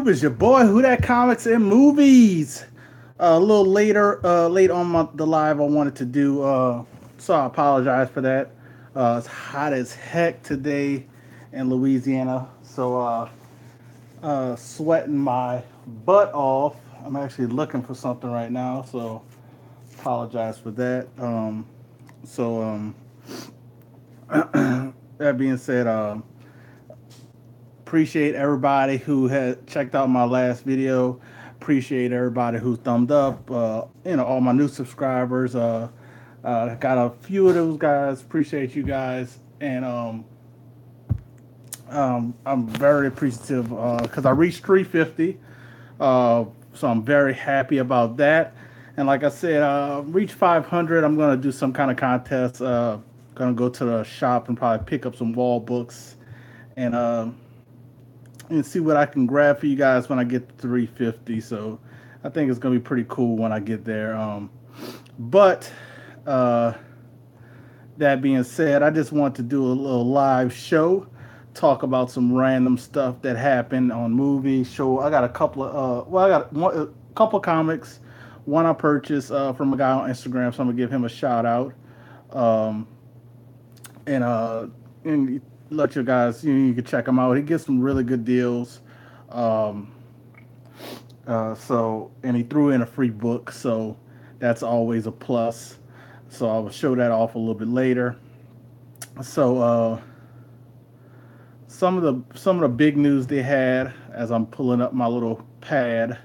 It's your boy WhoDat Comics and Movies. A little later, late on the live I wanted to do, so I apologize for that. It's hot as heck today in Louisiana, so sweating my butt off. I'm actually looking for something right now, so apologize for that. So that being said, appreciate everybody who had checked out my last video. Appreciate everybody who thumbed up. All my new subscribers. Got a few of those guys. Appreciate you guys, and I'm very appreciative because I reached 350. So I'm very happy about that. And like I said, reach 500. I'm gonna do some kind of contest. Gonna go to the shop and probably pick up some wall books and see what I can grab for you guys when I get to 350. So I think it's gonna be pretty cool when I get there. But that being said, I just want to do a little live show, talk about some random stuff that happened on movies. Show I got a couple of a couple of comics. One I purchased from a guy on Instagram, so I'm gonna give him a shout out. Um, and let you guys you can check him out. He gets some really good deals. Um, and he threw in a free book, so that's always a plus. So I will show that off a little bit later. So some of the big news they had as I'm pulling up my little pad.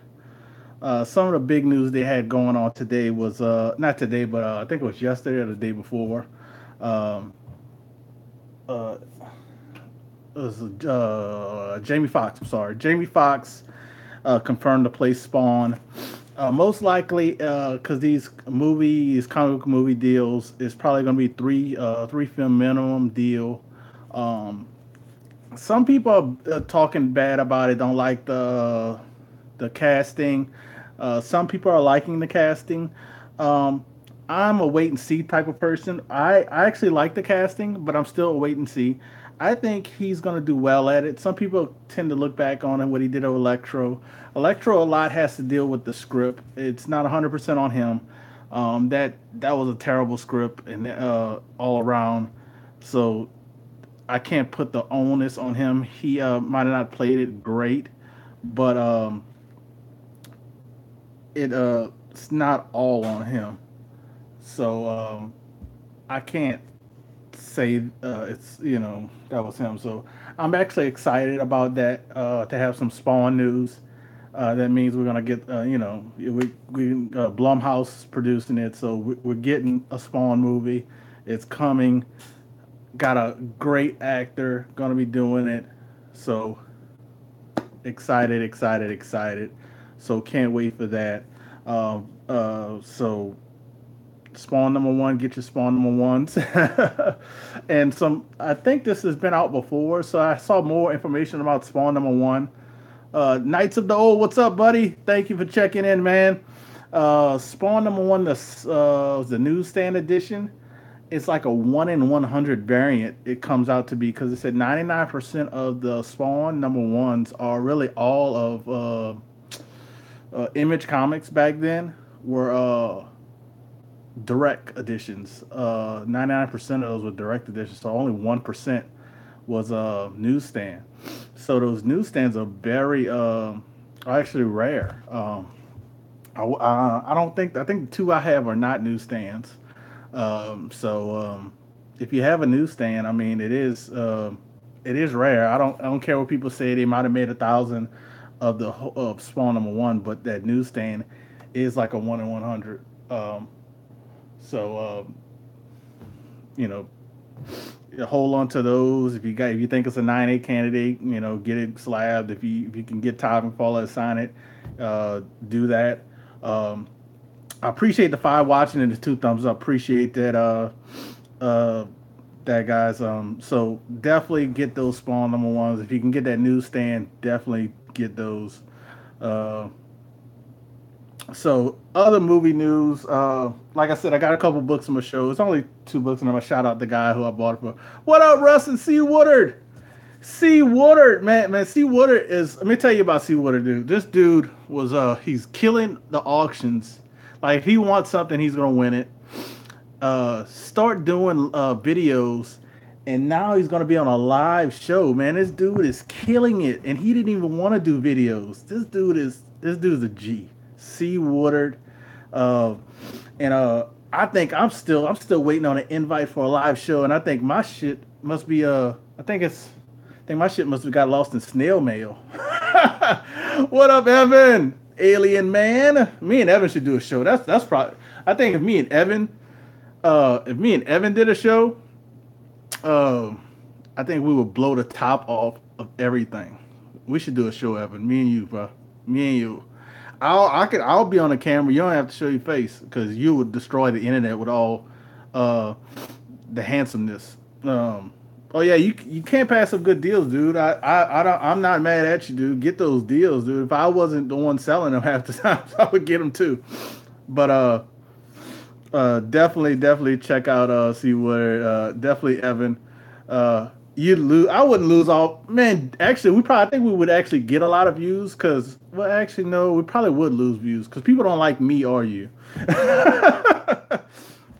Some of the big news they had going on today was not today, but I think it was yesterday or the day before. Um, uh, it was Jamie Foxx. I'm sorry, Jamie Foxx confirmed to play Spawn. Most likely, because these comic book movie deals, is probably going to be three film minimum deal. Um, some people are talking bad about it, don't like the casting. Some people are liking the casting. Um, I'm a wait and see type of person. I actually like the casting, but I'm still a wait and see. I think he's going to do well at it. Some people tend to look back on what he did with Electro. Electro a lot has to deal with the script. It's not 100% on him. That was a terrible script and all around. So I can't put the onus on him. He might have not played it great, but it's not all on him. So I can't say it's that was him. So I'm actually excited about that to have some Spawn news. That means we're gonna get we Blumhouse producing it, so we're getting a Spawn movie. It's coming. Got a great actor gonna be doing it. So excited, excited, excited. So can't wait for that. So Spawn number one, get your Spawn number ones, and some. I think this has been out before, so I saw more information about Spawn number one. Knights of the Old, what's up, buddy? Thank you for checking in, man. Spawn number one, the newsstand edition. It's like a 1 in 100 variant. It comes out to be because it said 99% of the Spawn number ones are really all of Image Comics back then were direct editions. 99% of those were direct editions, so only 1% was a newsstand. So those newsstands are very are actually rare. I don't think I think the two I have are not newsstands. So if you have a newsstand, I mean it is rare. I don't care what people say. They might have made 1,000 of Spawn number one, but that newsstand is like a 1 in 100. So you know, hold on to those. If you think it's a 9A candidate, get it slabbed. If you can get Todd and Fowler to sign it, do that. I appreciate the 5 watching and the 2 thumbs up. Appreciate that. Uh, that guys. So definitely get those Spawn number ones. If you can get that newsstand, definitely get those. Uh, So other movie news, like I said, I got a couple books in my show. It's only 2 books, and I'm gonna shout out the guy who I bought it for. What up, Russ and C. Woodard? C Woodard, man, C Woodard is. Let me tell you about C Woodard, dude. This dude was he's killing the auctions. Like if he wants something, he's gonna win it. Start doing videos, and now he's gonna be on a live show. Man, this dude is killing it, and he didn't even want to do videos. This dude's a G. C Woodard, uh, and I think I'm still waiting on an invite for a live show, and I think my shit must be I think my shit must have got lost in snail mail. What up, Evan? Alien man. Me and Evan should do a show. That's probably. I think if me and Evan did a show, uh, I think we would blow the top off of everything. We should do a show, Evan. Me and you, bro. Me and you. I'll be on the camera. You don't have to show your face because you would destroy the internet with all uh, the handsomeness. Oh yeah, you can't pass up good deals, dude. I don't, I'm not mad at you, dude. Get those deals, dude. If I wasn't the one selling them half the time, I would get them too. But definitely check out see where definitely Evan. You'd lose. I wouldn't lose all. Man, actually, we probably I think we would actually get a lot of views because well, actually no, we probably would lose views because people don't like me or you.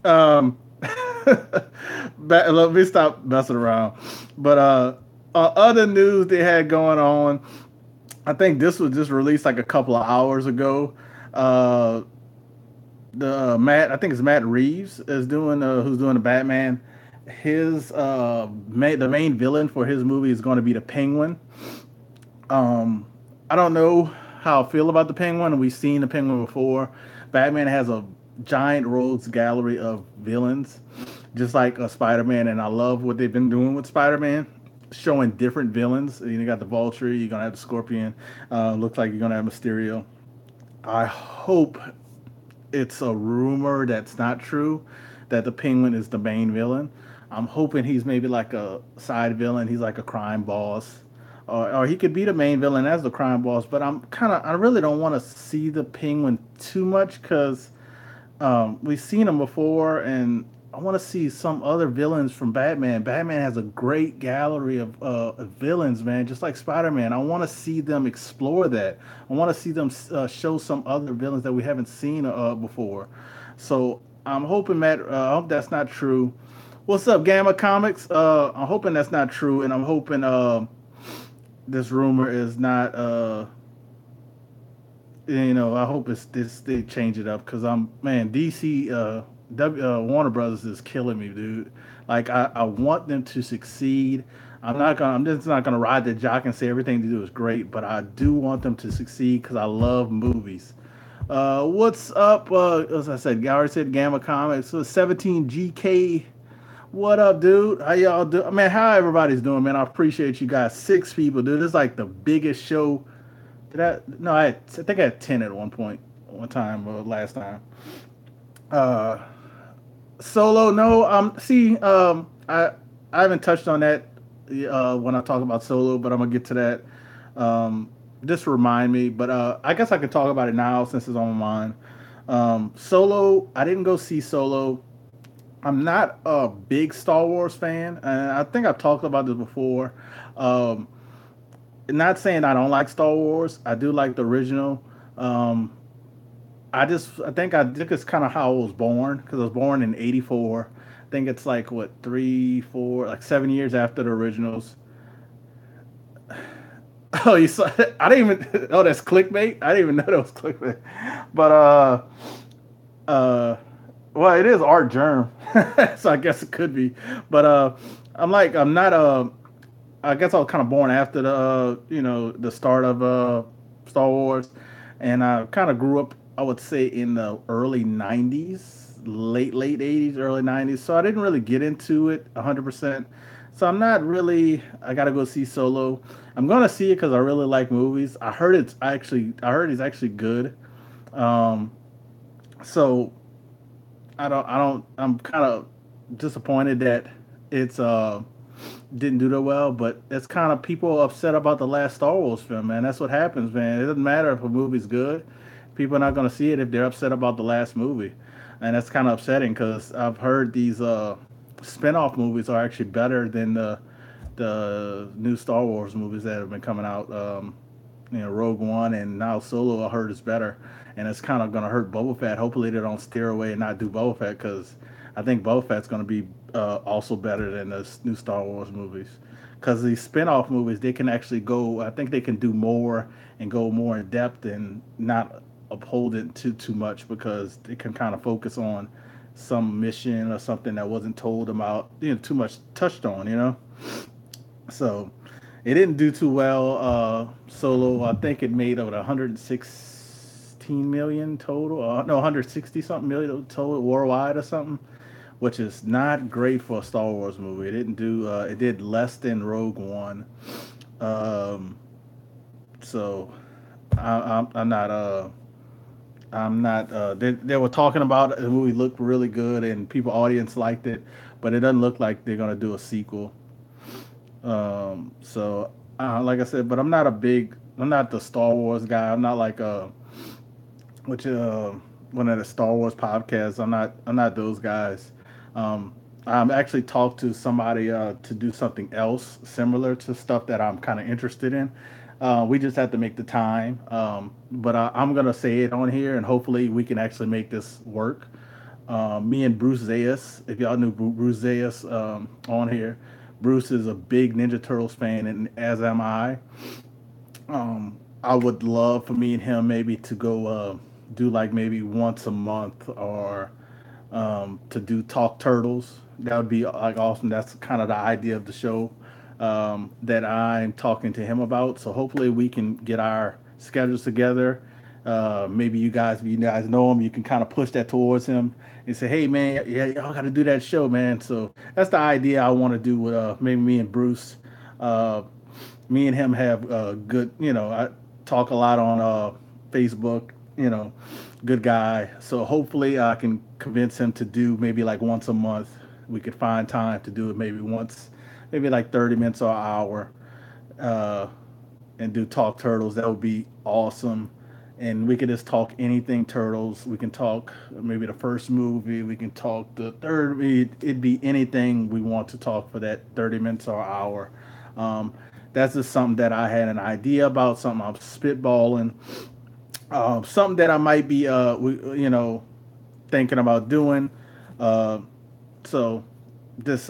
um, let me stop messing around. But other news they had going on. I think this was just released like a couple of hours ago. Uh, the Matt, I think it's Matt Reeves is doing who's doing the Batman. The main villain for his movie is going to be the Penguin. I don't know how I feel about the Penguin. We've seen the Penguin before. Batman has a giant rogues gallery of villains, just like a Spider-Man, and I love what they've been doing with Spider-Man, showing different villains. You got the Vulture, you're gonna have the Scorpion. Looks like you're gonna have Mysterio. I hope it's a rumor that's not true that the Penguin is the main villain. I'm hoping he's maybe like a side villain. He's like a crime boss, or he could be the main villain as the crime boss. But I really don't want to see the Penguin too much because we've seen him before, and I want to see some other villains from Batman. Batman has a great gallery of villains, man, just like Spider-Man. I want to see them explore that. I want to see them show some other villains that we haven't seen before. So I'm hoping, Matt. I hope that's not true. What's up, Gamma Comics? I'm hoping that's not true, and I'm hoping this rumor is not. I hope it's this. They change it up because DC. Warner Brothers is killing me, dude. Like I want them to succeed. I'm just not gonna ride the jock and say everything they do is great, but I do want them to succeed because I love movies. What's up? As I said, Gary said Gamma Comics. So 17 GK. What up, dude? How y'all do? Man, how everybody's doing, man? I appreciate you guys. 6 people, dude. This is like the biggest show. Did I? No, I think I had 10 at one time, last time. Uh, Solo, no. See, I haven't touched on that when I talk about Solo, but I'm gonna get to that. Just remind me, but I guess I can talk about it now since it's on my mind. Solo, I didn't go see Solo. I'm not a big Star Wars fan, and I think I've talked about this before. Um, Not saying I don't like Star Wars. I do like the original. Um, I think it's kind of how I was born because I was born in '84. I think it's like what 7 years after the originals. Oh, you saw? I didn't even. Oh, that's clickbait. I didn't even know that was clickbait. But uh, well, it is art germ, so I guess it could be. But I'm not I guess I was kind of born after the start of Star Wars, and I kind of grew up. I would say in the early '90s, late '80s, early '90s. So I didn't really get into it 100%. So I'm not really. I gotta go see Solo. I'm gonna see it because I really like movies. I heard it's actually good. Um, so I'm kind of disappointed that it's didn't do that well, but it's kind of people upset about the last Star Wars film, man. That's what happens, man. It doesn't matter if a movie's good. People are not going to see it if they're upset about the last movie. And that's kind of upsetting because I've heard these spin-off movies are actually better than the new Star Wars movies that have been coming out. Rogue One and now Solo. I heard is better, and it's kind of gonna hurt Boba Fett. Hopefully, they don't steer away and not do Boba Fett because I think Boba Fett's gonna be also better than the new Star Wars movies. Because these spin-off movies, they can actually go. I think they can do more and go more in depth and not uphold it too much because they can kind of focus on some mission or something that wasn't told about, too much touched on, So it didn't do too well. Solo, I think it made about 116 million total. No, 160 something million total worldwide or something, which is not great for a Star Wars movie. It didn't do. It did less than Rogue One. Um, so I'm not. I'm not. They were talking about it. The movie looked really good, and people audience liked it, but it doesn't look like they're gonna do a sequel. Like I said, but I'm not a big. I'm not the Star Wars guy. I'm not like which one of the Star Wars podcasts. I'm not those guys. I'm actually talked to somebody to do something else similar to stuff that I'm kind of interested in. We just have to make the time. But I'm gonna say it on here, and hopefully we can actually make this work. Me and Bruce Zayas, if y'all knew Bruce Zayas on here, Bruce is a big Ninja Turtles fan, and as am I. I would love for me and him maybe to go do like maybe once a month or to do Talk Turtles. That would be like awesome. That's kind of the idea of the show that I'm talking to him about. So hopefully we can get our schedules together. Maybe you guys know him. You can kind of push that towards him and say, "Hey, man, yeah, y'all got to do that show, man." So that's the idea I want to do with maybe me and Bruce. Uh, Me and him have good. I talk a lot on Facebook. Good guy. So hopefully I can convince him to do maybe like once a month. We could find time to do it maybe once, maybe like 30 minutes or an hour, uh, and do Talk Turtles. That would be awesome. And we could just talk anything Turtles. We can talk maybe the first movie. We can talk the third. It'd be anything we want to talk for that 30 minutes or hour. Um, that's just something that I had an idea about, something I'm spitballing, something that I might be, thinking about doing. Uh, so just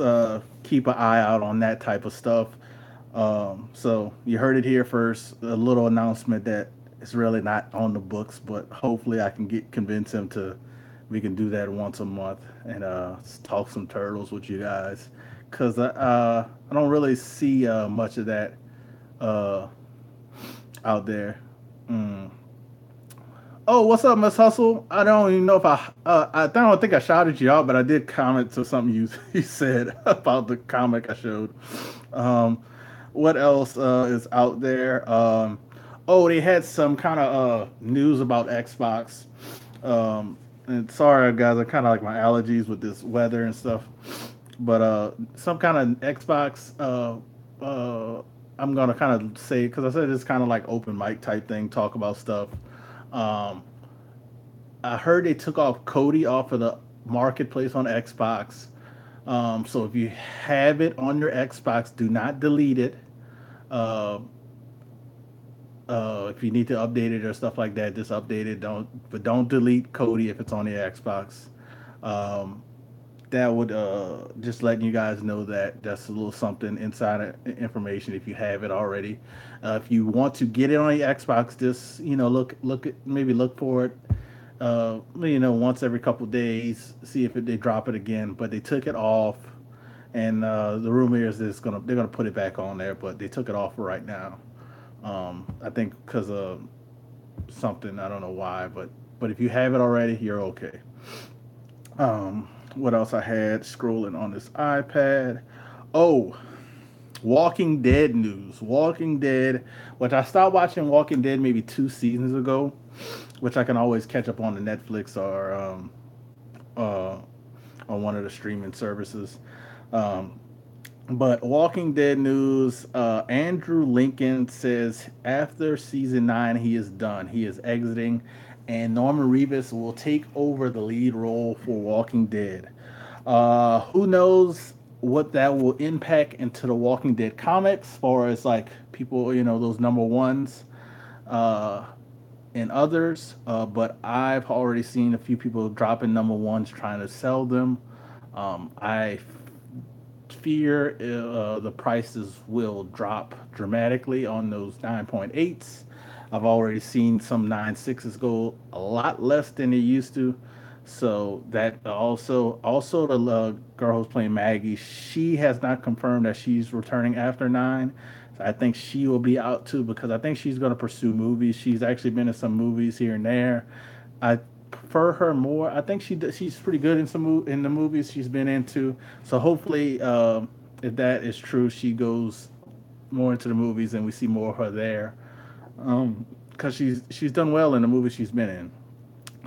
keep an eye out on that type of stuff. So you heard it here first. A little announcement that it's really not on the books, but hopefully I can get convince him to. We can do that once a month and talk some turtles with you guys, cause I don't really see much of that uh, out there. Mm. Oh, what's up, Miss Hustle? I don't even know if I don't think I shouted you out, but I did comment to something you you said about the comic I showed. Um, what else is out there? Oh, they had some kind of news about Xbox. And sorry, guys, I kind of like my allergies with this weather and stuff. But some kind of Xbox. I'm gonna kind of say because I said it's kind of like open mic type thing, talk about stuff. Um, I heard they took off Cody off of the marketplace on Xbox. So if you have it on your Xbox, do not delete it. Uh, if you need to update it or stuff like that, just update it. Don't delete Cody if it's on your Xbox. Um, that would just letting you guys know that that's a little something insider information if you have it already. If you want to get it on your Xbox, just look at maybe look for it. Once every couple days, see if they drop it again. But they took it off, and the rumor is they're gonna put it back on there, but they took it off for right now. I think because of something I don't know why, but if you have it already, you're okay. What else I had scrolling on this iPad? Oh, Walking Dead news. Walking Dead, which I stopped watching Walking Dead maybe 2 seasons ago, which I can always catch up on the Netflix or uh, on one of the streaming services. Um, but Walking Dead news, Andrew Lincoln says after season 9, he is done. He is exiting, and Norman Reedus will take over the lead role for Walking Dead. Who knows? what that will impact into the Walking Dead comics, as far as like people, those number ones, uh, and others. But I've already seen a few people dropping number ones trying to sell them. I fear the prices will drop dramatically on those 9.8s. I've already seen some 9.6s go a lot less than they used to. So that also the girl who's playing Maggie, she has not confirmed that she's returning after nine. So I think she will be out too because I think she's going to pursue movies. She's actually been in some movies here and there. I prefer her more. I think she's pretty good in in the movies she's been into. So hopefully, if that is true, she goes more into the movies and we see more of her there. Because she's done well in the movies she's been in.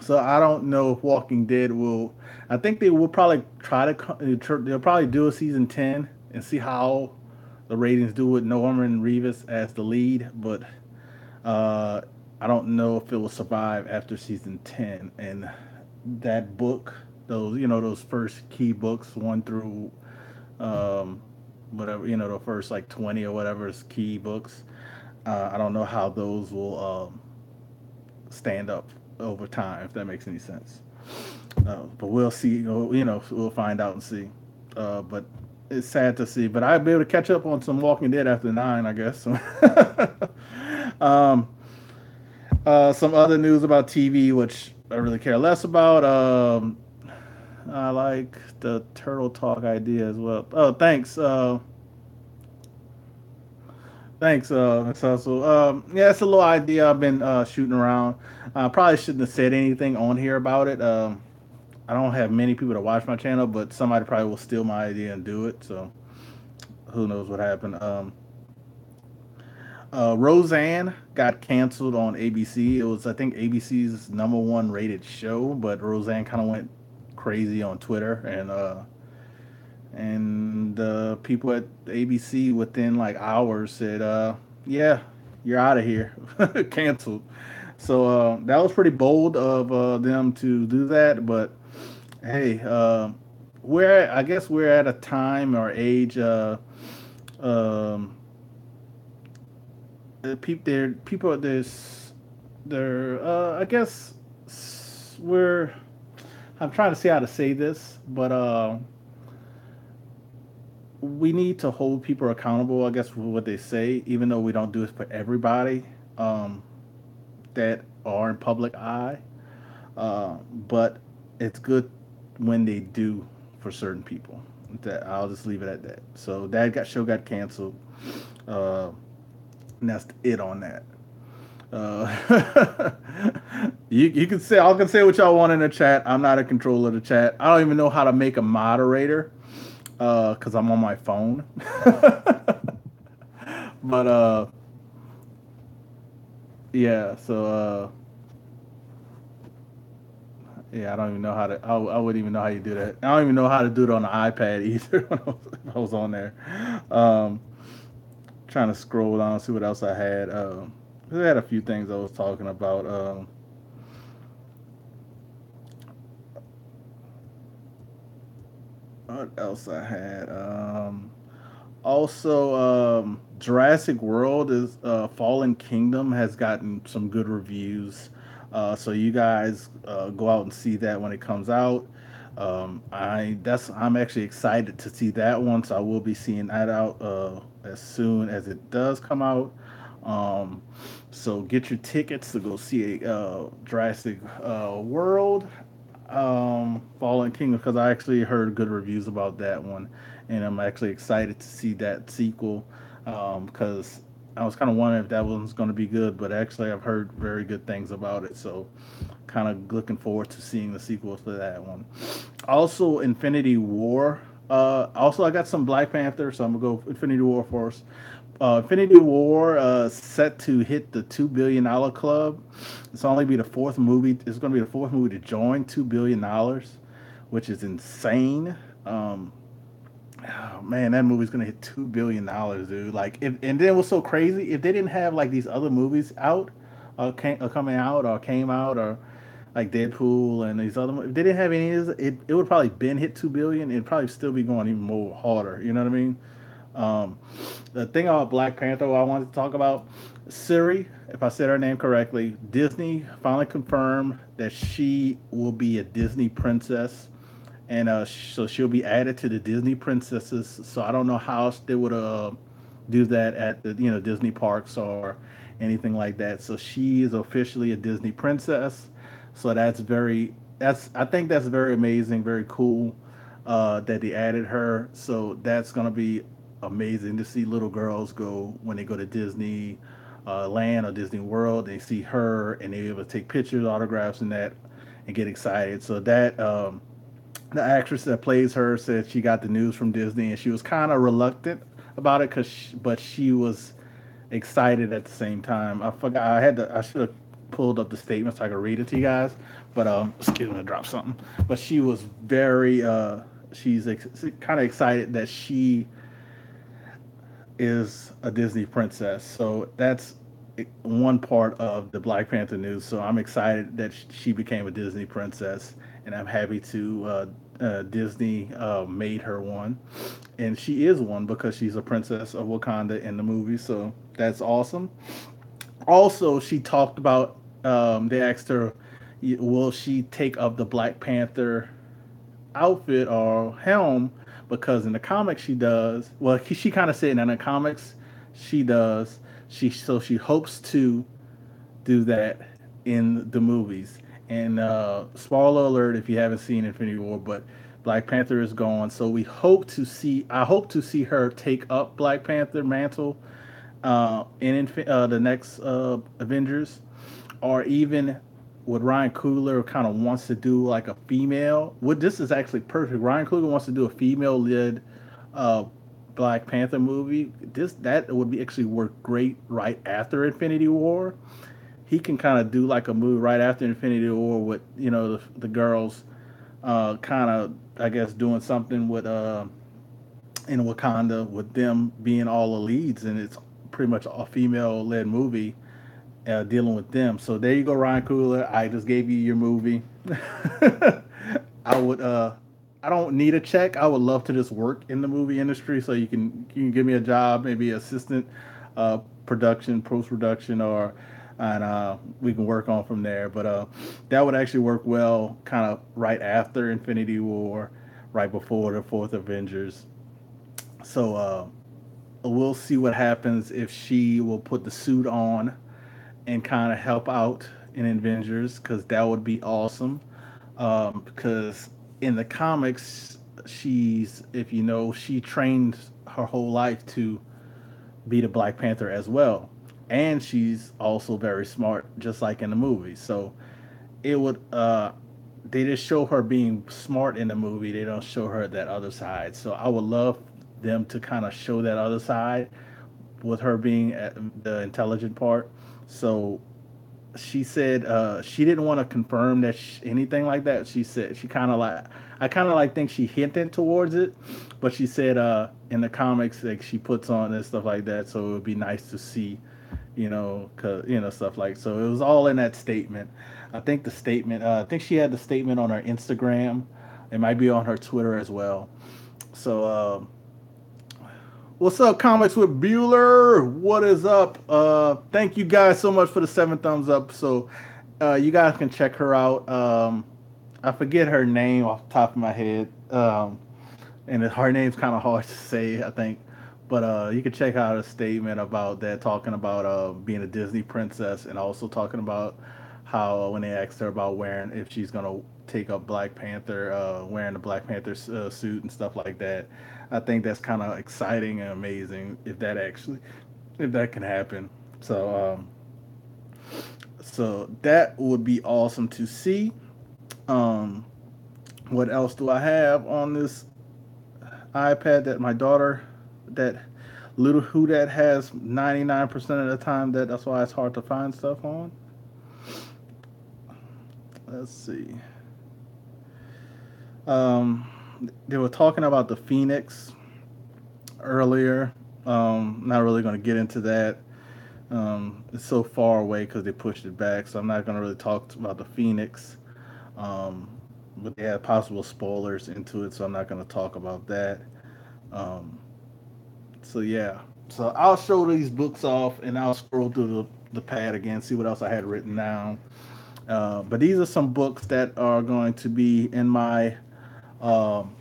So I don't know if Walking Dead will. I think they will probably they'll probably do a season 10 and see how the ratings do with Norman Reedus as the lead, but uh, I don't know if it will survive after season 10. And that book, those first key books, one through um, whatever, the first like 20 or whatever is key books. I don't know how those will stand up over time, if that makes any sense. But we'll see. We'll find out and see. But it's sad to see. But I'll be able to catch up on some Walking Dead after nine, I guess. um, some other news about TV, which I really care less about. I like the Turtle Talk idea as well. Oh, thanks. Thanks, so yeah, it's a little idea I've been shooting around. I probably shouldn't have said anything on here about it. I don't have many people to watch my channel, but somebody probably will steal my idea and do it. So who knows what happened? Roseanne got canceled on ABC. It was, I think, ABC's number one rated show, but Roseanne kind of went crazy on Twitter, and people at ABC within like hours said, "Yeah, you're out of here, canceled." So that was pretty bold of them to do that, but hey, I guess we're at a time or age. Um, people there's there. I guess we're. I'm trying to see how to say this, but we need to hold people accountable, I guess, for what they say, even though we don't do it for everybody um, that are in public eye. But it's good when they do for certain people. That I'll just leave it at that. So that got canceled. Uh, and that's it on that. Uh, you can say, I can say what y'all want in the chat. I'm not a controller of the chat. I don't even know how to make a moderator because I'm on my phone. But yeah, so yeah, I don't even know how to. I wouldn't even know how you do that. I don't even know how to do it on the iPad either. When I was on there, um, trying to scroll down see what else I had. I had a few things I was talking about. What else I had? Also, Jurassic World is Fallen Kingdom has gotten some good reviews. So you guys go out and see that when it comes out. I'm actually excited to see that one, so I will be seeing that out as soon as it does come out. Um, so get your tickets to go see Jurassic World, Fallen Kingdom, because I actually heard good reviews about that one, and I'm actually excited to see that sequel because I was kind of wondering if that one's going to be good, but actually I've heard very good things about it, so kind of looking forward to seeing the sequel to that one. Also, Infinity War. Also, I got some Black Panther, so I'm gonna go Infinity War first. Infinity War set to hit the $2 billion club. It's only be the fourth movie. It's going to be the fourth movie to join $2 billion, which is insane. Um, oh, man, that movie's going to hit $2 billion, dude. Like, and then what's so crazy? If they didn't have like these other movies out, coming out, or came out, or like Deadpool and these other. If they didn't have any of this, it would probably been hit 2 billion. It'd probably still be going even more harder. You know what I mean? Um, the thing about Black Panther I wanted to talk about, Siri, if I said her name correctly, Disney finally confirmed that she will be a Disney princess, and so she'll be added to the Disney princesses. So I don't know how they would do that at the Disney parks or anything like that. So she is officially a Disney princess. So that's I think that's very amazing, very cool that they added her. So that's gonna be amazing to see little girls go when they go to Disney Land or Disney World. They see her and they're able to take pictures, autographs, and that, and get excited. So that the actress that plays her said she got the news from Disney and she was kind of reluctant about it, but she was excited at the same time. I forgot I should have pulled up the statement so I could read it to you guys. But excuse me, I dropped something. But she was very she's kind of excited that she is a Disney princess. So that's one part of the Black Panther news. So I'm excited that she became a Disney princess, and I'm happy to Disney made her one, and she is one because she's a princess of Wakanda in the movie. So that's awesome. Also, she talked about they asked her, will she take up the Black Panther outfit or helm, because in the comics she does. Well, she kind of said in the comics she does. She hopes to do that in the movies. And spoiler alert if you haven't seen Infinity War, but Black Panther is gone. So we hope to see. I hope to see her take up Black Panther mantle in the next Avengers, or even what Ryan Coogler kind of wants to do, like a female. What this is actually perfect. Ryan Coogler wants to do a female led uh, Black Panther movie. That would be actually work great right after Infinity War. He can kind of do like a movie right after Infinity War with the girls, kind of I guess doing something with in Wakanda with them being all the leads, and it's pretty much a female led movie dealing with them. So there you go, Ryan Coogler. I just gave you your movie. I would. I don't need a check. I would love to just work in the movie industry. So you can give me a job, maybe assistant production, post production, or and we can work on from there. But that would actually work well, kind of right after Infinity War, right before the fourth Avengers. So we'll see what happens if she will put the suit on and kind of help out in Avengers, because that would be awesome. Because in the comics, if you know, she trained her whole life to be the Black Panther as well, and she's also very smart, just like in the movie. So it would they just show her being smart in the movie. They don't show her that other side. So I would love them to kind of show that other side with her being at the intelligent part. So she said she didn't want to confirm that anything like that. She said she kind of like I kind of like think she hinted towards it, but she said in the comics like she puts on and stuff like that. So it would be nice to see, cause stuff like so. It was all in that statement. I think the statement. I think she had the statement on her Instagram. It might be on her Twitter as well. So what's up, Comics with Bueller? What is up? Thank you guys so much for the 7 thumbs up. So, you guys can check her out. I forget her name off the top of my head, and her name's kind of hard to say, I think. But you can check out a statement about that, talking about being a Disney princess, and also talking about how when they asked her about wearing, if she's gonna take up Black Panther, wearing the Black Panther suit and stuff like that. I think that's kind of exciting and amazing if that can happen. So so that would be awesome to see. Um, what else do I have on this iPad that my daughter, that little WhoDat has 99% of the time, that's why it's hard to find stuff on. Let's see. Um, they were talking about the Phoenix earlier. Not really going to get into that. It's so far away because they pushed it back, so I'm not going to really talk about the Phoenix. Um, but they had possible spoilers into it, so I'm not going to talk about that. Um, so yeah, so I'll show these books off, and I'll scroll through the pad again, see what else I had written down. But these are some books that are going to be in um,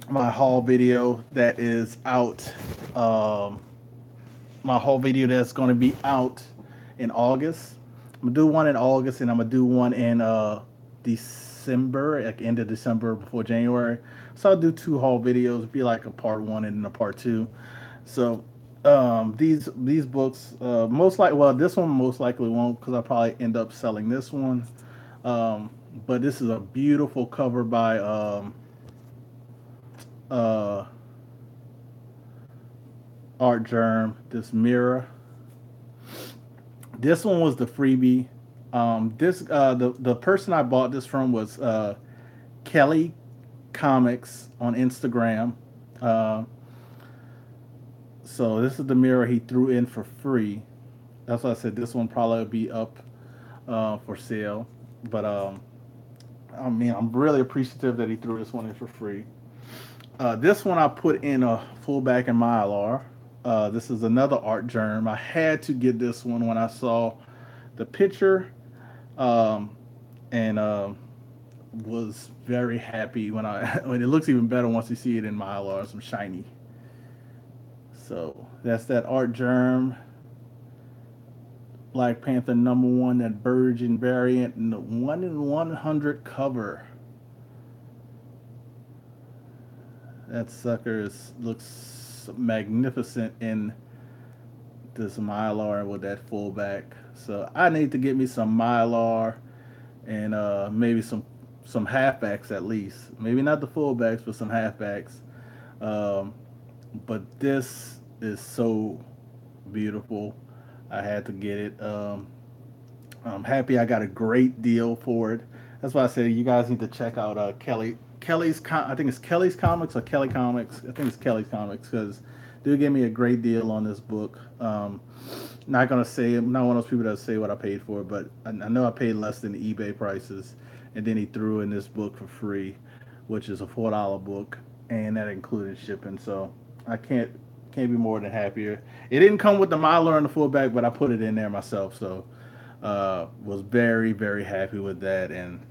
my haul video that is out. Um, my haul video that's going to be out in August. I'm gonna do one in August, and I'm gonna do one in December, like end of December before January. So I'll do two haul videos, be like a part one and a part two. So these books most like well this one most likely won't because I'll probably end up selling this one. But this is a beautiful cover by uh, Art Germ. This mirror. This one was the freebie. This the person I bought this from was Kelly Comics on Instagram. Uh, so this is the mirror he threw in for free. That's why I said this one probably will be up for sale. But I mean, I'm really appreciative that he threw this one in for free. This one I put in a fullback and Mylar. This is another Art Germ. I had to get this one when I saw the picture, um, and was very happy when I when it looks even better once you see it in Mylar, some shiny. So that's that Art Germ Black Panther #1, that Virgin variant, and the 1 in 100 cover. That sucker looks magnificent in this Mylar with that fullback. So I need to get me some Mylar and maybe some halfbacks at least. Maybe not the fullbacks, but some halfbacks. Um, but this is so beautiful. I had to get it. I'm happy I got a great deal for it. That's why I said you guys need to check out I think it's Kelly's Comics or Kelly Comics. I think it's Kelly's Comics because they gave me a great deal on this book. Not gonna say I'm not one of those people that say what I paid for, but I know I paid less than the eBay prices, and then he threw in this book for free, which is a $4 book, and that included shipping. So I can't be more than happier. It didn't come with the Mylar and the fullback, but I put it in there myself. So was very very happy with that. And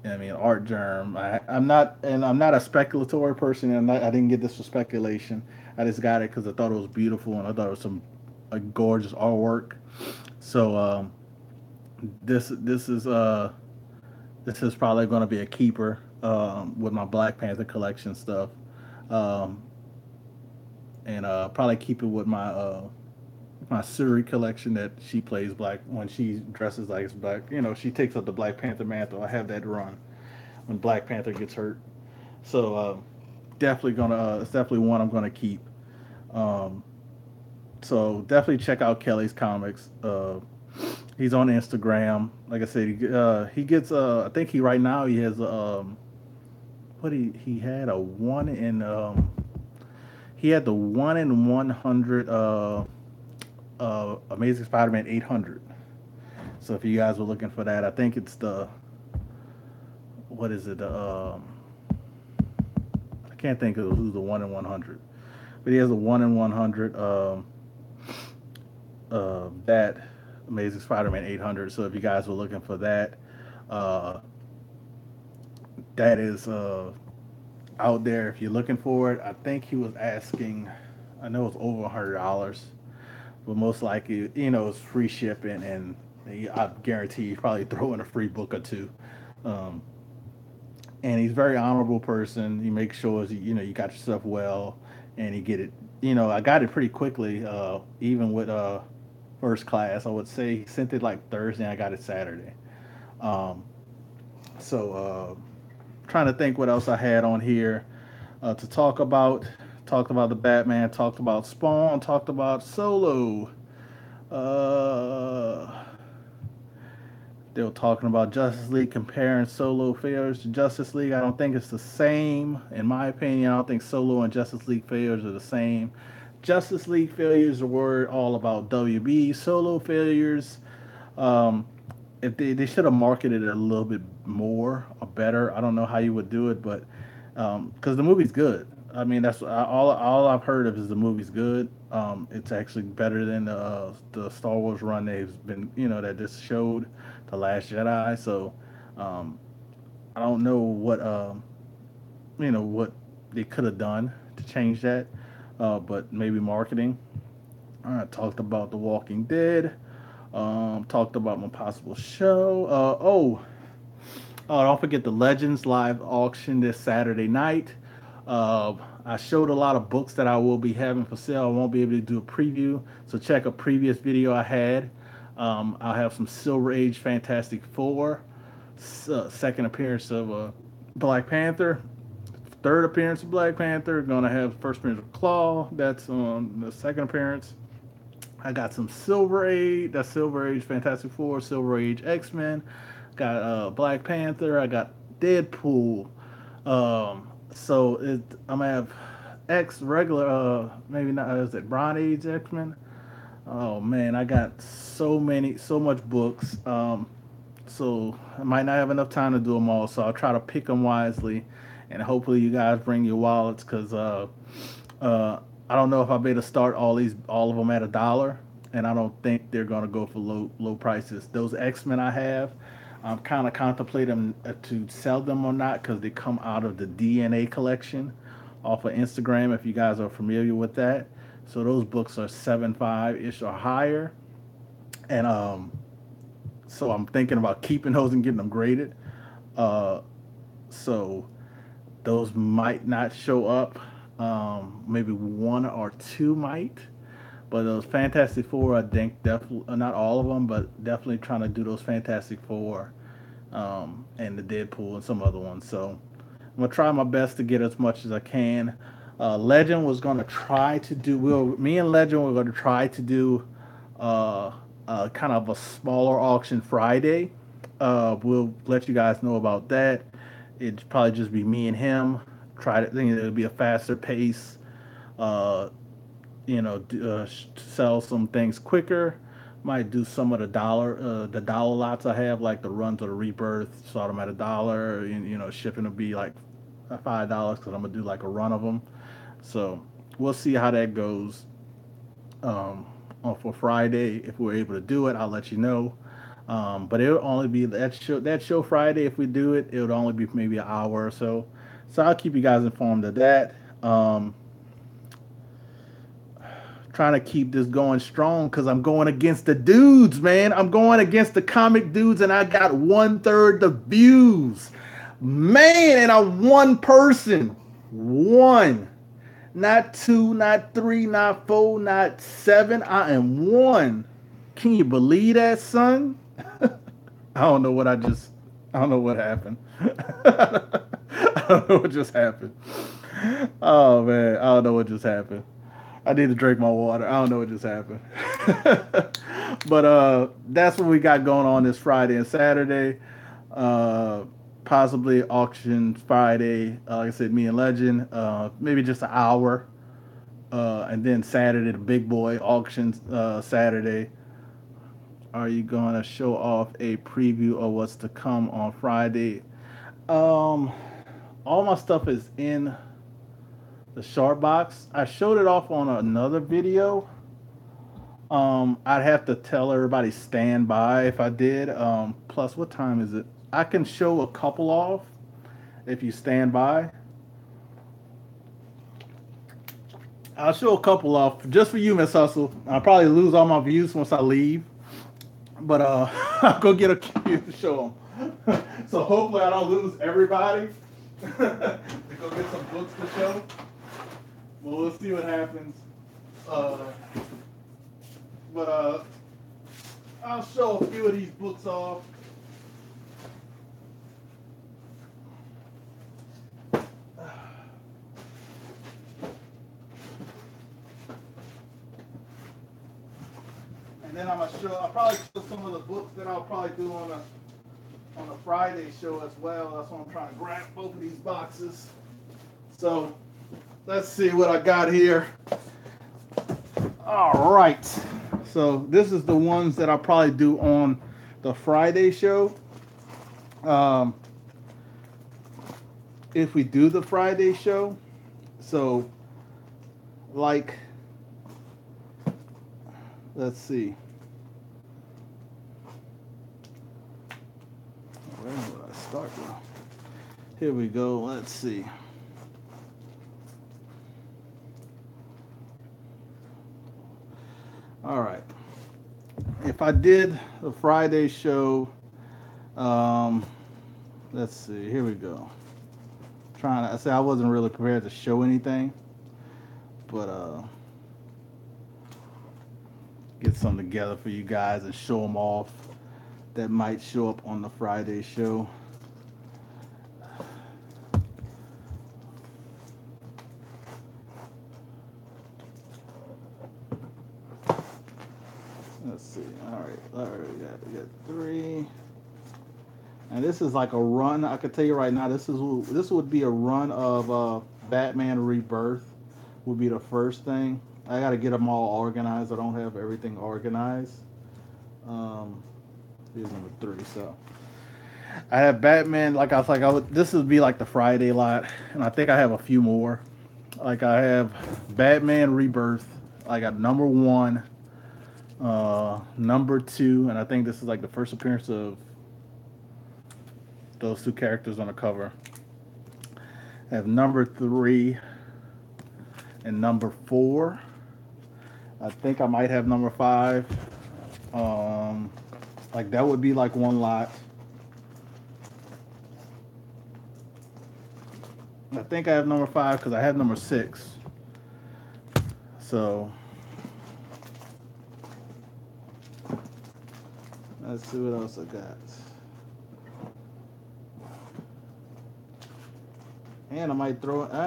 I mean, Art Germ. I'm not a speculatory person, and I didn't get this for speculation. I just got it because I thought it was beautiful, and I thought it was some a gorgeous artwork. So this this is uh this is probably going to be a keeper with my Black Panther collection stuff, um, and probably keep it with my Suri collection that she plays black when she dresses like it's black. You know, she takes up the Black Panther mantle. I have that run when Black Panther gets hurt. So definitely gonna it's definitely one I'm gonna keep. Um, so definitely check out Kelly's Comics. He's on Instagram. Like I said, he gets I think he right now he has what he had a one in he had the 1 in 100 Amazing Spider-Man 800. So if you guys were looking for that, I think it's the what is it? I can't think of who's the 1 in 100, but he has a 1 in 100 that Amazing Spider-Man 800. So if you guys were looking for that, uh, that is out there. If you're looking for it, I think he was asking. I know it's over $100, but most likely, you know, it's free shipping, and I guarantee you probably throw in a free book or two. Um, and he's a very honorable person. He makes sure you know you got your stuff well, and he get it. You know, I got it pretty quickly, even with first class. I would say he sent it like Thursday. And I got it Saturday. Um, so trying to think what else I had on here to talk about. Talked about the Batman. Talked about Spawn. Talked about Solo. Uh, they were talking about Justice League comparing Solo failures to Justice League. I don't think it's the same. In my opinion, I don't think Solo and Justice League failures are the same. Justice League failures were all about WB. Solo failures, um, if they should have marketed it a little bit more or better. I don't know how you would do it, but because the movie's good. I mean, that's all I've heard of is the movie's good. It's actually better than the Star Wars run they've been, that just showed, the Last Jedi. So um, I don't know what they could have done to change that, but maybe marketing. I talked about The Walking Dead. Talked about my possible show. Don't forget the Legends live auction this Saturday night. Uh, I showed a lot of books that I will be having for sale. I won't be able to do a preview, so check a previous video I had. I'll have some Silver Age Fantastic Four, second appearance of Black Panther, third appearance of Black Panther. Gonna have first appearance of Claw. That's on the second appearance. I got some Silver Age. That's Silver Age Fantastic Four, Silver Age X Men. Got Black Panther. I got Deadpool. I'm gonna have X regular. Maybe not. Is it Bronze Age X Men? Oh man, I got so much books. So I might not have enough time to do them all. So I'll try to pick them wisely, and hopefully you guys bring your wallets because I don't know if I'll be able to start all of them at $1, and I don't think they're gonna go for low prices. Those X Men I have, I'm kind of contemplating to sell them or not because they come out of the DNA collection off of Instagram. If you guys are familiar with that, so those books are 7.5 ish or higher, and so I'm thinking about keeping those and getting them graded. Uh, so those might not show up. Maybe one or two might, but those Fantastic Four, I think definitely not all of them, but definitely trying to do those Fantastic Four, and the Deadpool and some other ones. So I'm gonna try my best to get as much as I can. Legend was gonna try to do. Me and Legend were gonna try to do kind of a smaller auction Friday. We'll let you guys know about that. It'd probably just be me and him. Try to think it'll be a faster pace. Uh, sell some things quicker. Might do some of the dollar lots I have, like the runs of the Rebirth. Start them at $1, and shipping will be like $5 because I'm gonna do like a run of them. So we'll see how that goes. For Friday, if we're able to do it, I'll let you know. But it'll only be that show Friday. If we do it, it'll only be maybe an hour or so. So I'll keep you guys informed of that. Trying to keep this going strong because I'm going against the dudes, man. I'm going against the comic dudes, and I got 1/3 the views, man. And I'm one person, one, not two, not three, not four, not seven. I am one. Can you believe that, son? I don't know what I just. I don't know what happened. I don't know what just happened. Oh man, I don't know what just happened. I need to drink my water. I don't know what just happened. But that's what we got going on this Friday and Saturday. Possibly auction Friday. Like I said, me and Legend. Maybe just an hour. And then Saturday, the big boy auctions. Saturday. Are you gonna show off a preview of what's to come on Friday? Um, all my stuff is in the short box. I showed it off on another video. I'd have to tell everybody stand by if I did. Plus, what time is it? I can show a couple off if you stand by. I'll show a couple off just for you, Miss Hustle. I'll probably lose all my views once I leave, but I'll go get a few to show them. So hopefully I don't lose everybody to go get some books to show. Well, we'll see what happens. But I'll show a few of these books off. And then I'll probably show some of the books that I'll probably do on a Friday show as well. That's why I'm trying to grab both of these boxes. So let's see what I got here. All right. So this is the ones that I'll probably do on The Friday show, um, if we do the Friday show, so like, let's see. Where would I start now? Here we go. Let's see. All right. If I did the Friday show, um, let's see. Here we go. Trying to I say I wasn't really prepared to show anything, but get something together for you guys and show them off that might show up on the Friday show. Let's see. All right. We got three. And this is like a run. I can tell you right now, this would be a run of Batman Rebirth. Would be the first thing. I got to get them all organized. I don't have everything organized. Here's number 3. So I have Batman. Like I was like, this would be like the Friday lot, and I think I have a few more. Like I have Batman Rebirth. I got number 1, number 2, and I think this is like the first appearance of those 2 characters on the cover. I have number 3 and number 4. I think I might have number 5. Like that would be like one lot. I think I have number 5 because I have number 6. So let's see what else I got. And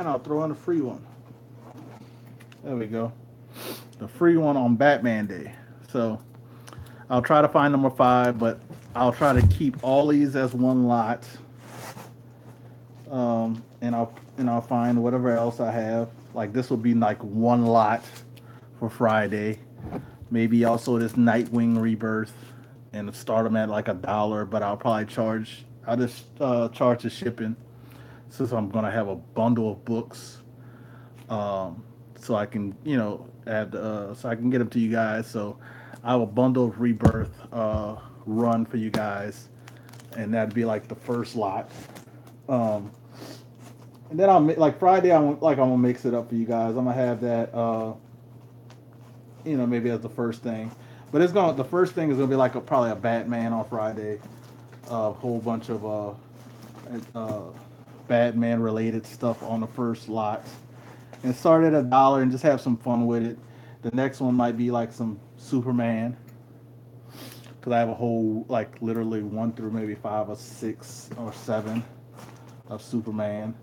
I'll throw in a free one. There we go. The free one on Batman Day. So I'll try to find number 5, but I'll try to keep all these as one lot. And I'll find whatever else I have. Like this will be like one lot for Friday. Maybe also this Nightwing Rebirth, and start them at like $1. But I'll just charge the shipping, since I'm gonna have a bundle of books. So I can add so I can get them to you guys. So I have a bundle of Rebirth run for you guys, and that'd be like the first lot. And then like Friday, I'm gonna mix it up for you guys. I'm gonna have that, maybe as the first thing. But the first thing is gonna be like probably a Batman on Friday, a whole bunch of Batman related stuff on the first lot, and start at $1 and just have some fun with it. The next one might be like some Superman, because I have a whole like literally 1 through maybe 5 or 6 or 7 of Superman.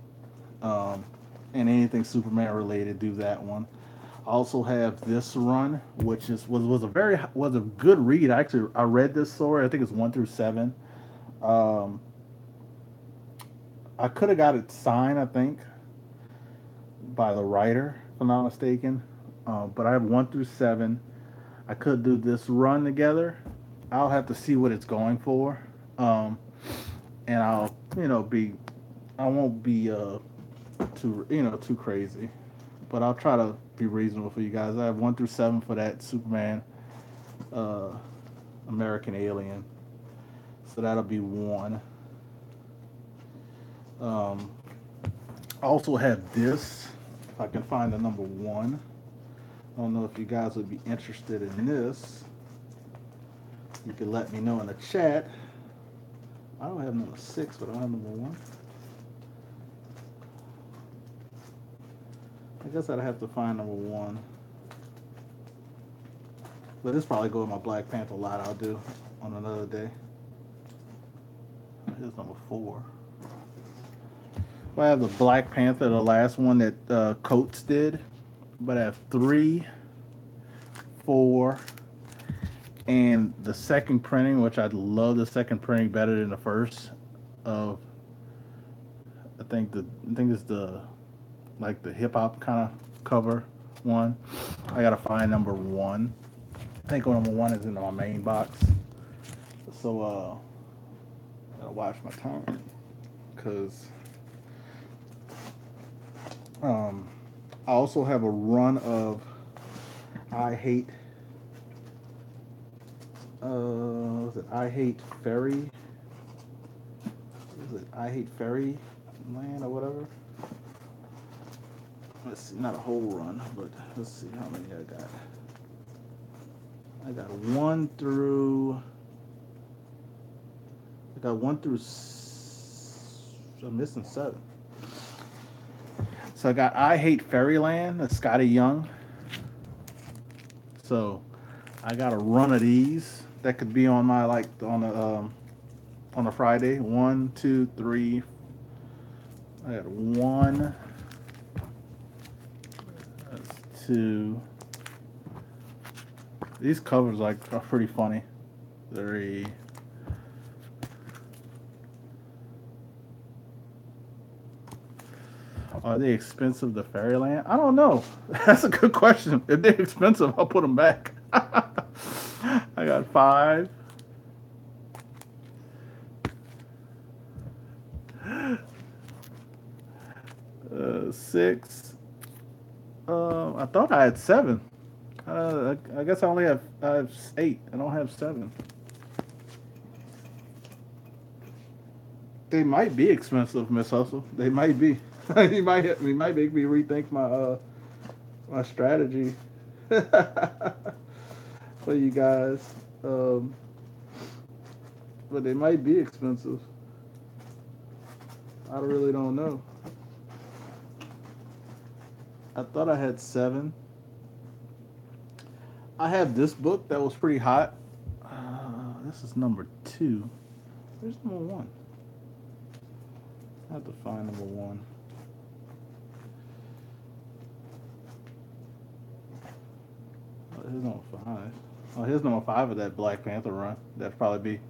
And anything Superman related, do that one. I also have this run, which was a good read. I read this story. I think it's 1 through 7. I could have got it signed, I think, by the writer, if I'm not mistaken. But I have 1 through 7. I could do this run together. I'll have to see what it's going for. And I won't be too crazy, but I'll try to be reasonable for you guys. I have 1 through 7 for that Superman, American Alien, so that'll be 1. I also have this, if I can find the number 1. I don't know if you guys would be interested in this. You can let me know in the chat. I don't have number 6, but I don't have number 1. I guess I'd have to find number 1. But this probably go with my Black Panther lot I'll do on another day. Here's number 4. Well, I have the Black Panther, the last one that Coates did. But I have 3, 4, and the second printing, which I love the second printing better than the first. I think it's the hip hop kind of cover one. I gotta find number 1. I think number 1 is in my main box. So gotta watch my time because um, I also have a run of I hate. Was it I hate Ferry? Was it I hate Ferry Land or whatever? Let's see, not a whole run, but let's see how many I got. I got one through. I got one through. I'm missing 7. So I got I hate Fairyland. That's Scotty Young. So I got a run of these that could be on my like on a Friday. 1, 2, 3. I got 1. That's 2. These covers like are pretty funny. 3. Are they expensive to Fairyland? I don't know. That's a good question. If they're expensive, I'll put them back. I got 5. 6. I thought I had 7. I guess I have 8. I don't have 7. They might be expensive, Miss Hustle. They might be. We might make me rethink my strategy for you guys. But they might be expensive. I really don't know. I thought I had 7. I have this book that was pretty hot. This is number 2. Where's number 1? I have to find number 1. Oh, here's number 5. Oh, here's number 5 of that Black Panther run. That'd probably be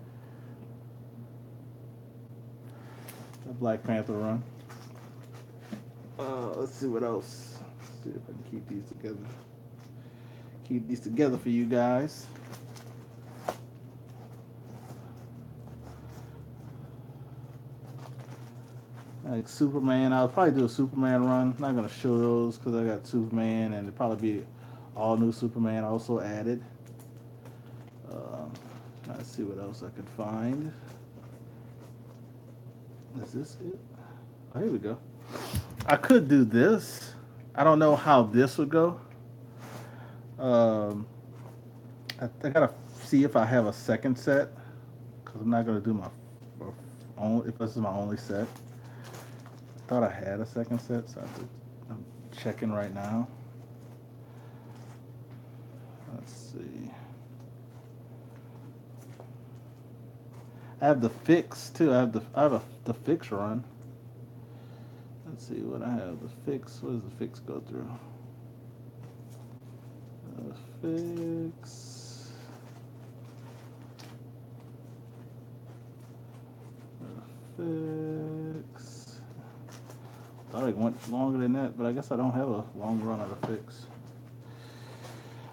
the Black Panther run. Let's see what else. Let's see if I can keep these together. Keep these together for you guys. Like Superman, I'll probably do a Superman run. I'm not gonna show those because I got Superman, and it'll probably be all new Superman also added. Let's see what else I can find. Is this it? Oh, here we go. I could do this. I don't know how this would go. I gotta see if I have a second set because I'm not gonna do my own. If this is my only set, I thought I had a second set, so I'm checking right now. Let's see. I have the fix too. I have the fix run. Let's see what I have. The fix. What does the fix go through? The fix. The fix. Thought it went longer than that, but I guess I don't have a long run of the fix.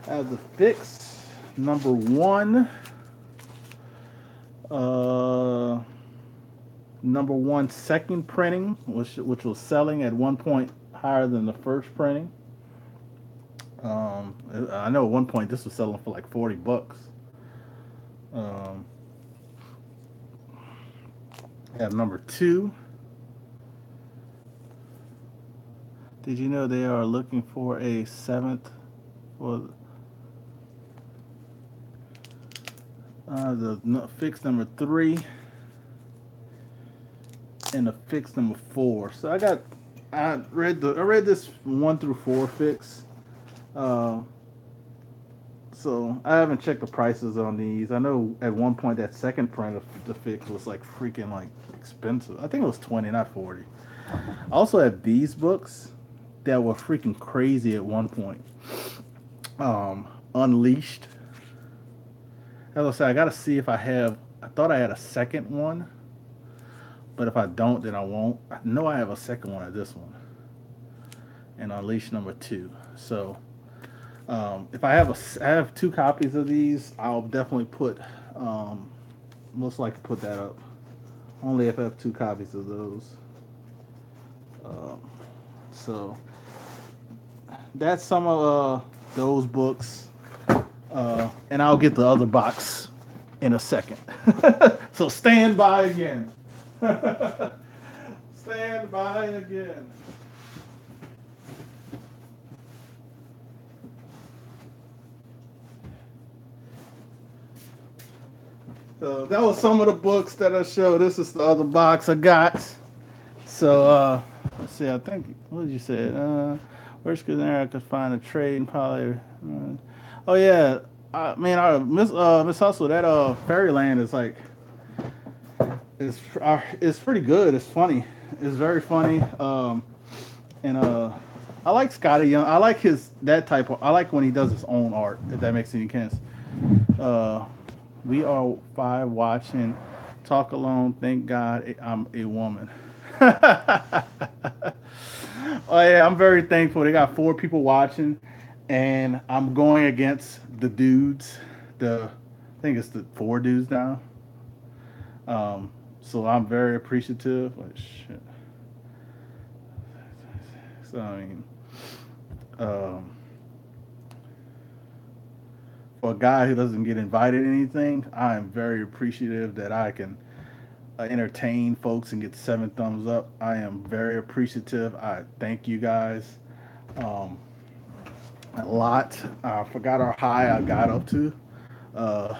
I have the fix number 1. Number 1 second printing, which was selling at one point higher than the first printing. I know at one point this was selling for like $40. I have number 2. Did you know they are looking for a 7th for the fix number 3 and the fix number 4. So I read this 1 through 4 fix. So I haven't checked the prices on these. I know at one point that second print of the fix was like freaking like expensive. I think it was 20, not 40. I also have these books that were freaking crazy at one point. Unleashed. As I said, I gotta see if I have. I thought I had a second one, but if I don't, then I won't. I know I have a second one of this one, and Unleashed number 2. So if I have 2 copies of these, I'll definitely put most likely put that up. Only if I have 2 copies of those. Um, so that's some of those books, and I'll get the other box in a second. So stand by again. Stand by again. So that was some of the books that I showed. This is the other box I got. So let's see. I think what did you say? Where's there I could find a trade and probably. Oh yeah, Miss Hustle. That Fairyland is like it's pretty good. It's funny. It's very funny. And I like Scotty Young. I like his that type of. I like when he does his own art. If that makes any sense. Uh, we are 5 watching. Talk alone. Thank God I'm a woman. Oh yeah, I'm very thankful. They got 4 people watching, and I'm going against the dudes. I think it's the 4 dudes now. So I'm very appreciative. Oh, shit. So I mean, um, for a guy who doesn't get invited to anything, I am very appreciative that I can entertain folks and get 7 thumbs up. I am very appreciative. I thank you guys um, a lot. I forgot how high I got up to. Uh,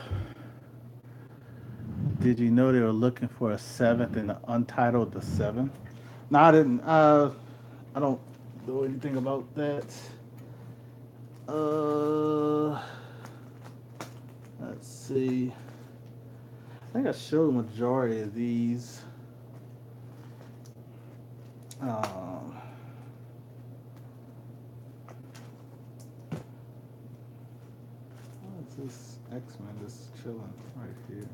did you know they were looking for a 7th in the Untitled the 7th? No, I didn't. I don't know anything about that. Uh, let's see. I think I showed the majority of these. Um, what is this X-Men just chilling right here?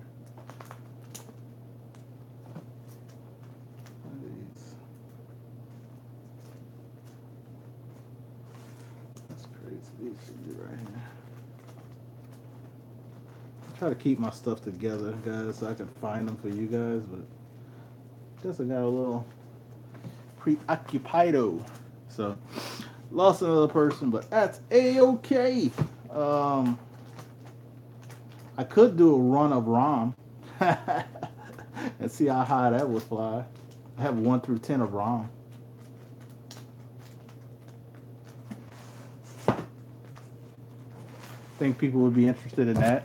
What are these? That's crazy. These should be right here. I try to keep my stuff together, guys, so I can find them for you guys, but I guess I got a little preoccupied. So lost another person, but that's a-okay. I could do a run of ROM and see how high that would fly. I have 1 through 10 of ROM. Think people would be interested in that.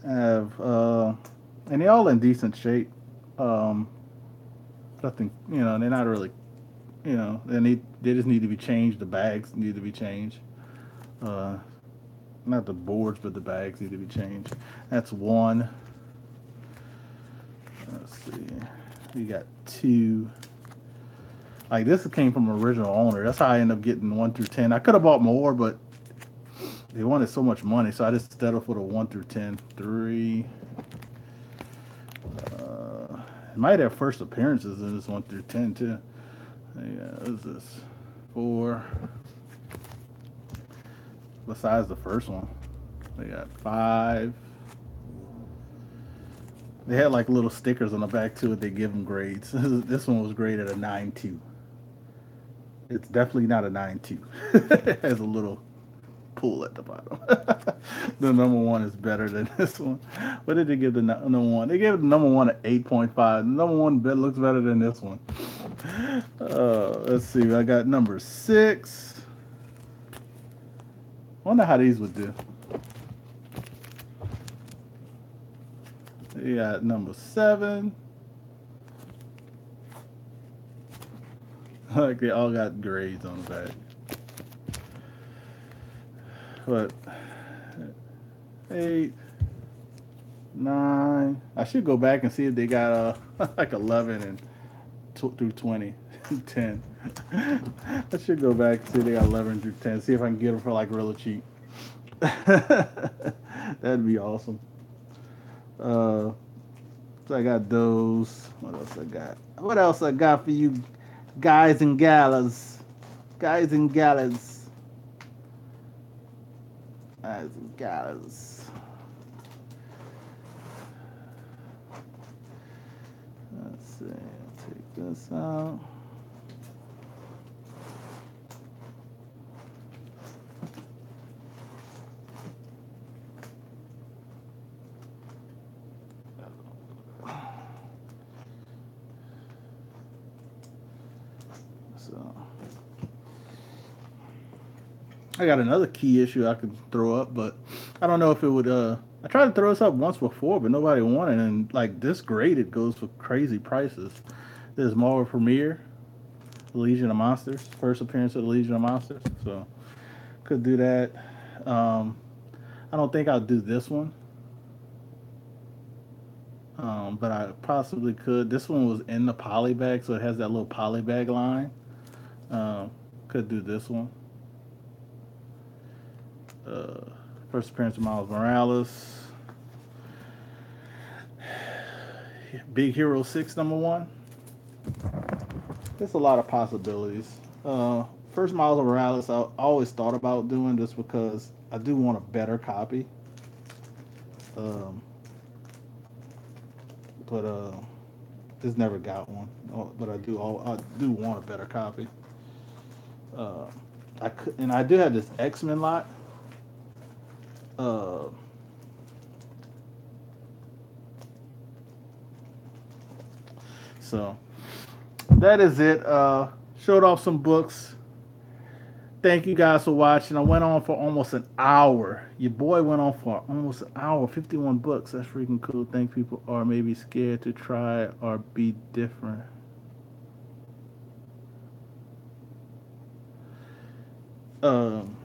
And they're all in decent shape. Nothing, they're not really, they just need to be changed. The bags need to be changed. Not the boards, but the bags need to be changed. That's 1. Let's see. We got 2. Like this came from original owner. That's how I ended up getting 1 through 10. I could have bought more, but they wanted so much money, so I just settled for the 1 through 10. 3. It might have first appearances in this 1 through 10 too. Yeah, what is this? 4. Besides the first one, they got 5. They had like little stickers on the back too. They give them grades. This one was graded a 9.2. It's definitely not a 9.2. It has a little pool at the bottom. The number 1 is better than this one. What did they give the number 1? They gave the number 1 an 8.5. The number 1 looks better than this one. Let's see. I got number 6. Wonder how these would do. You got number 7. Like they all got grades on the back. But 8, 9. I should go back and see if they got like 11 and through 20, 10. I should go back and see if they got 11 through 10. See if I can get them for like really cheap. That'd be awesome. So I got those. What else I got? What else I got for you guys and galas? Guys and galas. Guys and galas. Take this out. So I got another key issue I could throw up, but I don't know if it would. I tried to throw this up once before, but nobody wanted. And like this grade, it goes for crazy prices. There's Marvel Premiere, Legion of Monsters, first appearance of the Legion of Monsters. So could do that. Um, I don't think I'll do this one, but I possibly could. This one was in the poly bag, so it has that little poly bag line. Um, could do this one. Uh, First appearance of Miles Morales. Big Hero 6, number one. There's a lot of possibilities. First Miles Morales, I always thought about doing just because I do want a better copy. Um, but just never got one. But I do want a better copy. Uh, I do have this X-Men lot. Uh, so that is it. Showed off some books. Thank you guys for watching. I went on for almost an hour. Your boy went on for almost an hour. 51 books. That's freaking cool. Think people are maybe scared to try or be different. Um,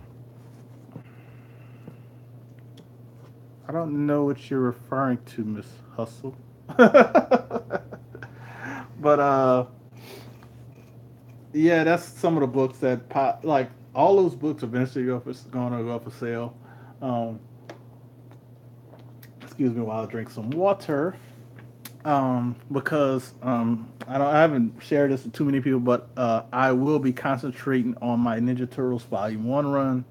I don't know what you're referring to, Miss Hustle. But yeah, that's some of the books that pop. Like all those books eventually going to go for sale. Um, Excuse me while I drink some water. Because I haven't shared this with too many people, but I will be concentrating on my Ninja Turtles Volume One run.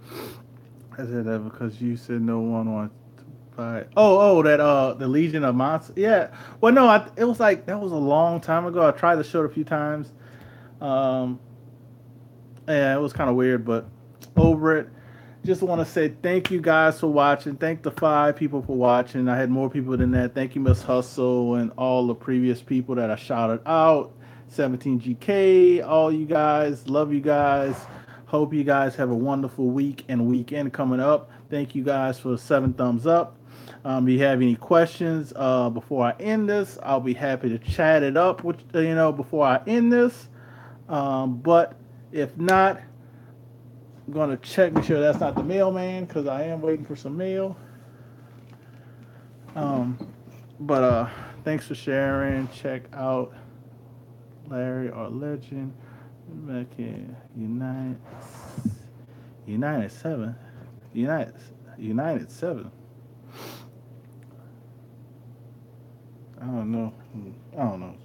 I said that because you said no one wants to buy. That the Legion of Monsters. Yeah. Well, no, it was like that was a long time ago. I tried to show it a few times. Um, yeah, it was kind of weird, but over it. Just want to say thank you guys for watching. Thank the 5 people for watching. I had more people than that. Thank you, Miss Hustle, and all the previous people that I shouted out. 17GK, all you guys. Love you guys. Hope you guys have a wonderful week and weekend coming up. Thank you guys for 7 thumbs up. If you have any questions before I end this, I'll be happy to chat it up with before I end this. But if not, I'm going to check, make sure that's not the mailman, because I am waiting for some mail. Um, but thanks for sharing. Check out Larry or Legend. Back in United 7. United 7. I don't know. I don't know.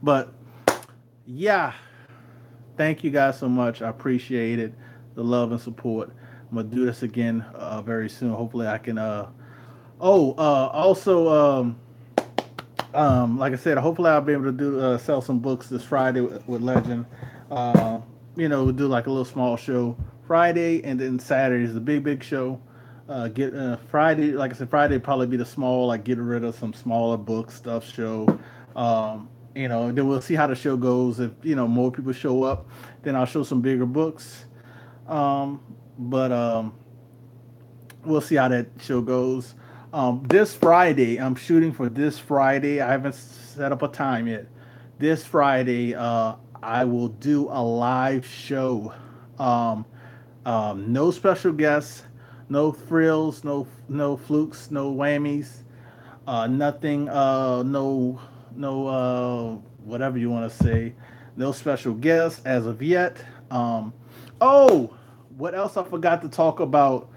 But yeah, thank you guys so much. I appreciate it. The love and support. I'm gonna do this again very soon. Hopefully, I can. Also, like I said, hopefully I'll be able to do sell some books this Friday with Legend. Uh, we'll do like a little small show Friday, and then Saturday is the big show. Get Friday, like I said, Friday probably be the small, like get rid of some smaller book stuff show. Then we'll see how the show goes. If more people show up, then I'll show some bigger books. But we'll see how that show goes. This Friday, I'm shooting for this Friday. I haven't set up a time yet. This Friday, I will do a live show. Um, no special guests, no frills, no flukes, no whammies, nothing. No, whatever you want to say. No special guests as of yet. Oh, what else I forgot to talk about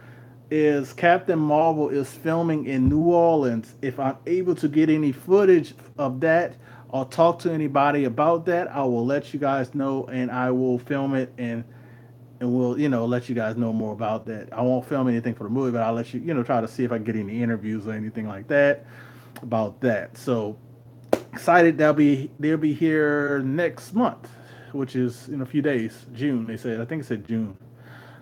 is Captain Marvel is filming in New Orleans. If I'm able to get any footage of that or talk to anybody about that, I will let you guys know, and I will film it and we'll let you guys know more about that. I won't film anything for the movie, but I'll let you try to see if I can get any interviews or anything like that about that. So excited they'll be here next month, which is in a few days. June, they said. I think it said June.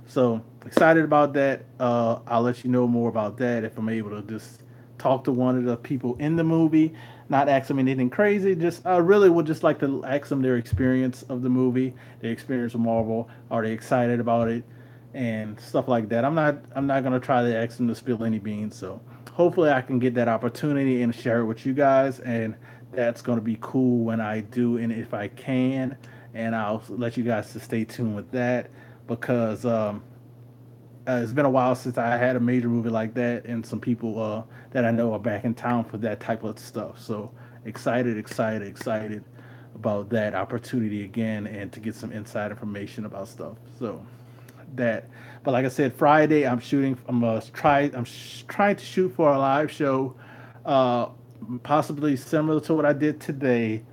So excited about that. I'll let you know more about that if I'm able to just talk to one of the people in the movie. Not ask them anything crazy. Just I really would just like to ask them their experience of the movie, their experience with Marvel. Are they excited about it, and stuff like that. I'm not gonna try to ask them to spill any beans. So hopefully I can get that opportunity and share it with you guys. And that's gonna be cool when I do, and if I can. And I'll let you guys to stay tuned with that because it's been a while since I had a major movie like that, and some people that I know are back in town for that type of stuff. So excited, excited, excited about that opportunity again, and to get some inside information about stuff. So that, but like I said, Friday I'm shooting. Trying to shoot for a live show, uh, possibly similar to what I did today,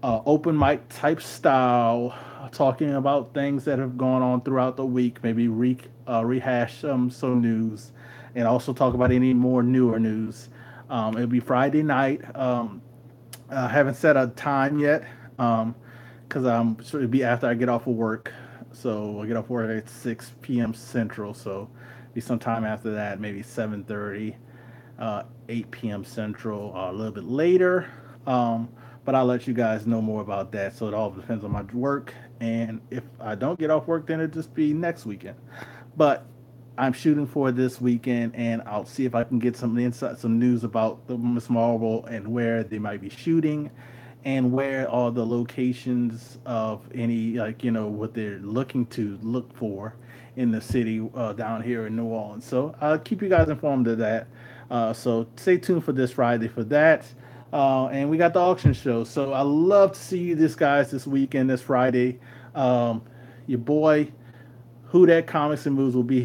open mic type style, talking about things that have gone on throughout the week, maybe rehash some news, and also talk about any more newer news. It'll be Friday night. I haven't set a time yet because so it'll be after I get off of work. So I get off work at 6 p.m. Central. So be sometime after that, maybe 7:30, 8 p.m. Central, or a little bit later. Um, but I'll let you guys know more about that. So it all depends on my work. And if I don't get off work, then it'll just be next weekend. But I'm shooting for this weekend, and I'll see if I can get some insight, some news about the Miss Marvel and where they might be shooting, and where are the locations of any, like, what they're looking to look for in the city down here in New Orleans. So I'll keep you guys informed of that. So stay tuned for this Friday for that. And we got the auction show. So I love to see you this guys this weekend, this Friday. Your boy WhoDat Comics and Moves will be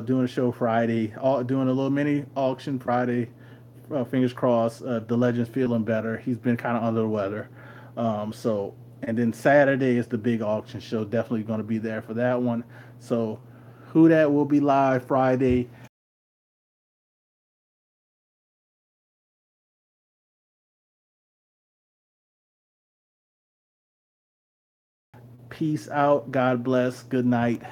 doing a show Friday, doing a little mini auction Friday. Fingers crossed. The Legend's feeling better. He's been kind of under the weather. And then Saturday is the big auction show. Definitely going to be there for that one. So, WhoDat will be live Friday. Peace out. God bless. Good night.